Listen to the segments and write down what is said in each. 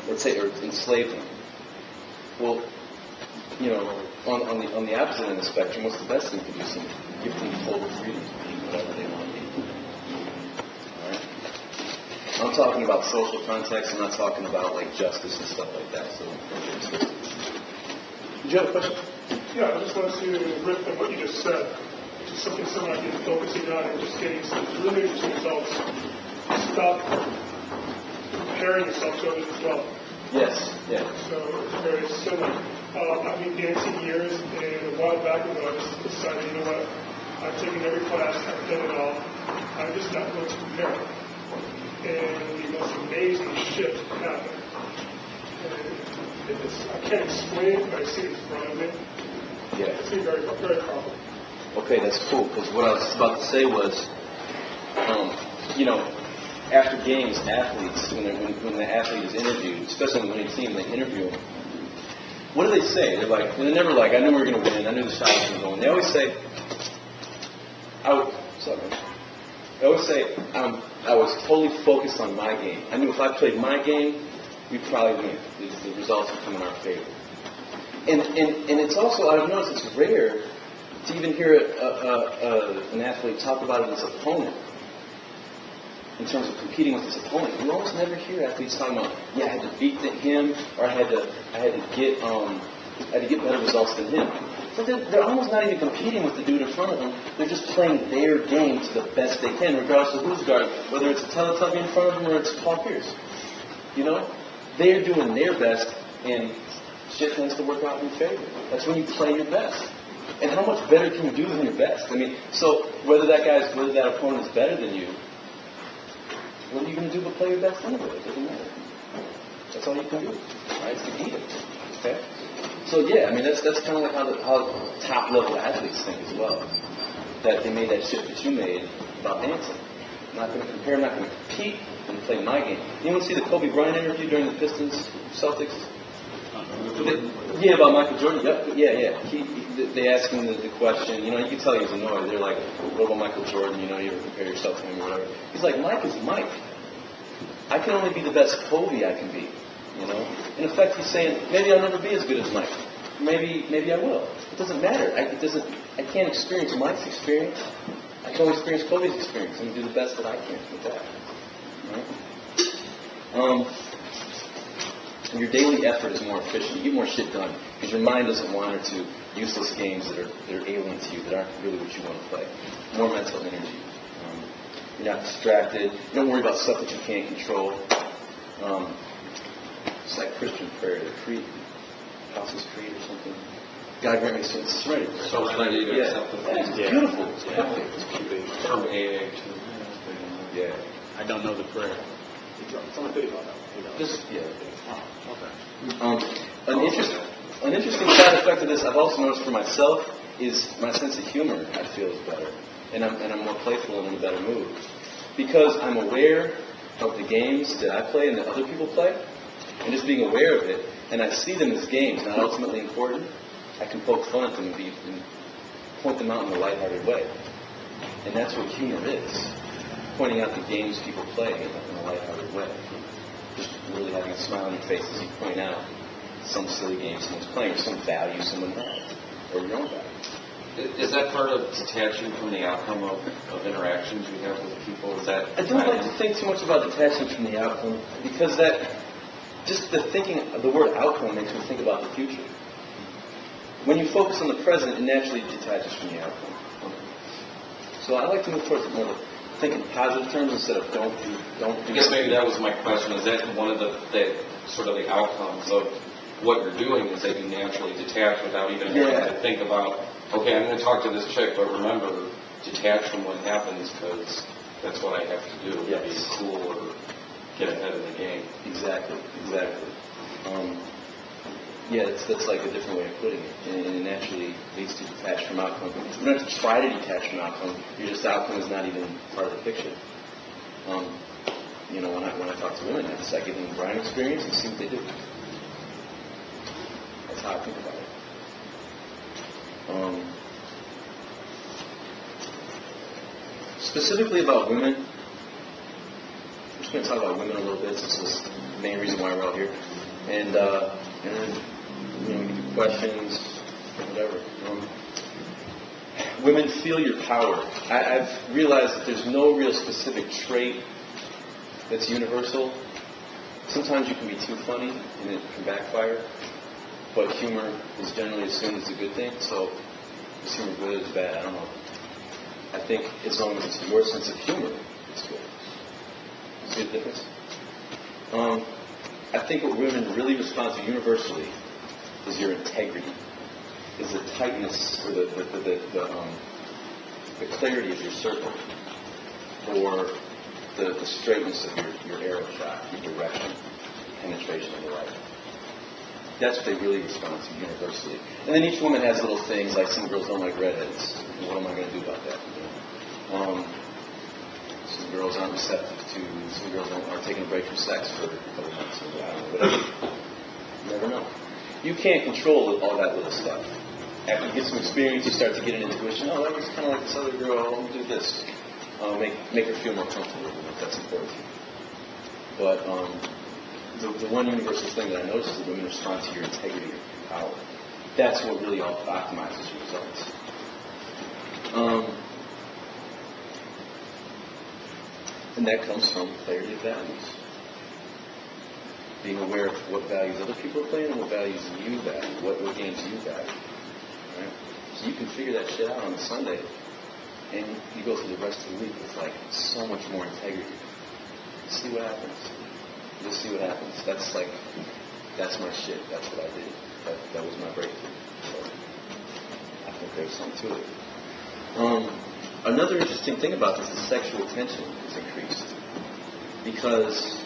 let's say, or enslave them. Well, you know, on the opposite end of the spectrum, what's the best thing to do? So give them total freedom to be whatever they want to be. All right? I'm talking about social context. I'm not talking about like justice and stuff like that. So, did you have a question? Yeah, I just wanted to riff on what you just said. Just something similar I've been focusing on and just getting some really interesting results. Stop comparing yourself to others as well. Yes, yeah. So it's very similar. I've been dancing years, and a while back ago I just decided, you know what, I've taken every class, I've done it all. I'm just not going to compare. And the most amazing shift happened. I can't explain it, but I see it in front of me. Yeah. It's very, very powerful. Okay, that's cool, because what I was about to say was, you know, after games, athletes, when the athlete is interviewed, especially on the winning team, they interview them. What do they say? They're never like, I knew we were going to win, I knew the shot was going to go in. They always say, I was totally focused on my game. I knew if I played my game, we'd probably win. The results would come in our favor. And it's also, I've noticed it's rare to even hear an athlete talk about it as an opponent. In terms of competing with his opponent, you almost never hear athletes talking about, yeah, I had to beat him, or I had to get better results than him. So they're almost not even competing with the dude in front of them. They're just playing their game to the best they can, regardless of who's guarding. Whether it's a Teletubby in front of them or it's Paul Pierce. You know, they're doing their best, and shit tends to work out in your favor. That's when you play your best. And how much better can you do than your best? I mean, so whether that opponent is better than you, what are you going to do but play your best anyway? It doesn't matter. That's all you can do, right? It's to beat it. Okay? So yeah, I mean that's kind of like how top level athletes think as well. That they made that shift that you made about dancing. I'm not going to compare. I'm not going to compete. I'm going to play my game. Anyone see the Kobe Bryant interview during the Pistons Celtics? Yeah, about Michael Jordan. Yep. Yeah. They asked him the question. You know, you can tell he was annoyed. They're like, "What about Michael Jordan? You know, you ever compare yourself to him or whatever?" He's like, "Mike is Mike. I can only be the best Kobe I can be." You know. In effect, he's saying, "Maybe I'll never be as good as Mike. Maybe I will. It doesn't matter. I can't experience Mike's experience. I can only experience Kobe's experience and do the best that I can with that." Right? And your daily effort is more efficient. You get more shit done because your mind doesn't wander to useless games that are alien to you, that aren't really what you want to play. More mental energy. You're not distracted. You don't worry about stuff that you can't control. It's like Christian prayer, the creed, Apostles' Creed or something. God grant me serenity. Serenity to accept the It's beautiful. It's perfect. It's from AA to... Yeah. I don't know the prayer. It's on the video now. Just, yeah. Oh, okay. An interesting side effect of this I've also noticed for myself is my sense of humor, I feel, is better. And I'm more playful and in a better mood. Because I'm aware of the games that I play and that other people play, and just being aware of it, and I see them as games, not ultimately important, I can poke fun at them and point them out in a lighthearted way. And that's what humor is. Pointing out the games people play in a lighthearted way. Just really having a smile on your face as you point out some silly game someone's playing, or some value someone has, or your own value. Is that part of detaching from the outcome of interactions you have with people? Is that? I don't like to think too much about detaching from the outcome, because that, just the thinking of the word outcome makes me think about the future. When you focus on the present, it naturally detaches from the outcome. So I like to move towards more think in positive terms instead of don't do. I guess maybe that was my question. Is that one of the sort of the outcomes of what you're doing is that you naturally detach without even having to think about, okay, I'm going to talk to this chick, but remember, detach from what happens because that's what I have to do to be cool or get ahead of the game. Exactly. That's like a different way of putting it. And it naturally leads to detach from outcome. You don't have to try to detach from outcome. Your just outcome is not even part of the picture. When I talk to women, I give them the Brian experience and see what they do. That's how I think about it. Specifically about women, there's just going to talk about women a little bit, since this is the main reason why we're all here. And then, we can do questions, whatever. Women, feel your power. I've realized that there's no real specific trait that's universal. Sometimes you can be too funny and it can backfire, but humor is generally assumed as a good thing, so is humor good or is bad? I don't know. I think as long as it's your sense of humor, it's good. See the difference? I think what women really respond to universally is your integrity, is the tightness or the clarity of your circle, or the straightness of your arrow shot, your direction, penetration of the light. That's what they really respond to universally. And then each woman has little things, like some girls don't like redheads. What am I going to do about that? Some girls aren't receptive to, some girls aren't taking a break from sex for a couple months. I don't know, whatever. You never know. You can't control all that little stuff. After you get some experience, you start to get an intuition. Oh, that was kind of like this other girl. Let me do this. Make her feel more comfortable with it. That's important to you. But the one universal thing that I notice is that women respond to your integrity, your power. That's what really optimizes your results. And that comes from clarity of values. Being aware of what values other people are playing and what values you value, what games you value. Right? So you can figure that shit out on a Sunday, and you go through the rest of the week with like so much more integrity. See what happens. Just see what happens. That's my shit. That's what I did. That was my breakthrough. So I think there's something to it. Another interesting thing about this is sexual tension is increased. Because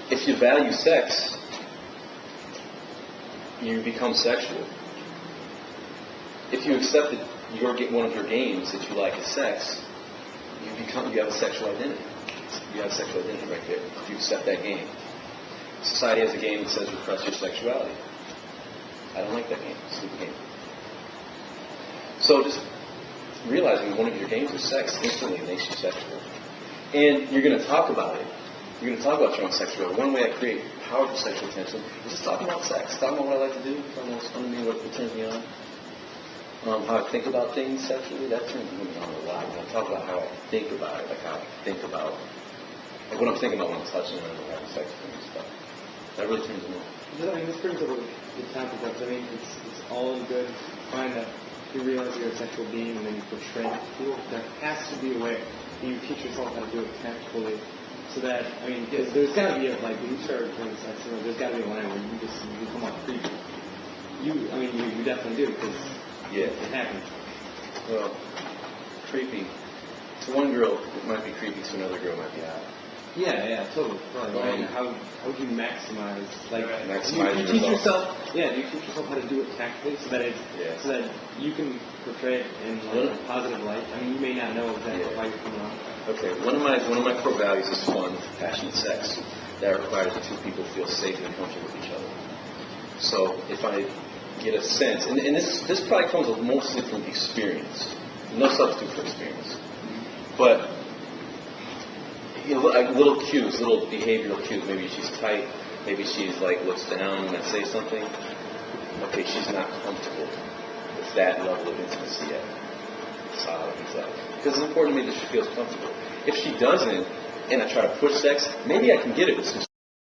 if you value sex, you become sexual. If you accept that one of your games that you like is sex, you have a sexual identity. You have a sexual identity right there. If you accept that game. Society has a game that says repress your sexuality. I don't like that game. It's a stupid game. So just realizing that one of your games is sex instantly makes you sexual. And you're going to talk about it. You're going to talk about your own sexuality. One way I create powerful sexual tension is just talking about sex. Talking about what I like to do. Talking about what's fun to me, what turns me on. How I think about things sexually, that turns me on a lot. When I talk about how I think about it, like how I think about, like what I'm thinking about when I'm touching it or having sex with them and stuff. That really turns me on. This brings up a good topic. It's all good, fine that you realize you're a sexual being and then you portray it to people. There has to be a way that you teach yourself how to do it tactfully. So that, there's got to be when you start doing sex, there's got to be a line where you come off creepy. You definitely do, because it happens. Well, creepy. To one girl, it might be creepy. To another girl, it might be hot. Yeah, totally. How would you maximize? Maximize you teach yourself. Yeah, you teach yourself how to do it tactfully, so that so that you can portray it in a positive light. You may not know exactly why you're coming off. Okay, one of my core values is fun, passionate sex. That requires that two people feel safe and comfortable with each other. So if I get a sense, and this probably comes mostly from experience. No substitute for experience. But like little cues, little behavioral cues. Maybe she's tight. Maybe she's looks down when I say something. Okay, she's not comfortable with that level of intimacy yet. Solid and stuff. Because it's important to me that she feels comfortable. If she doesn't, and I try to push sex, maybe I can get it with some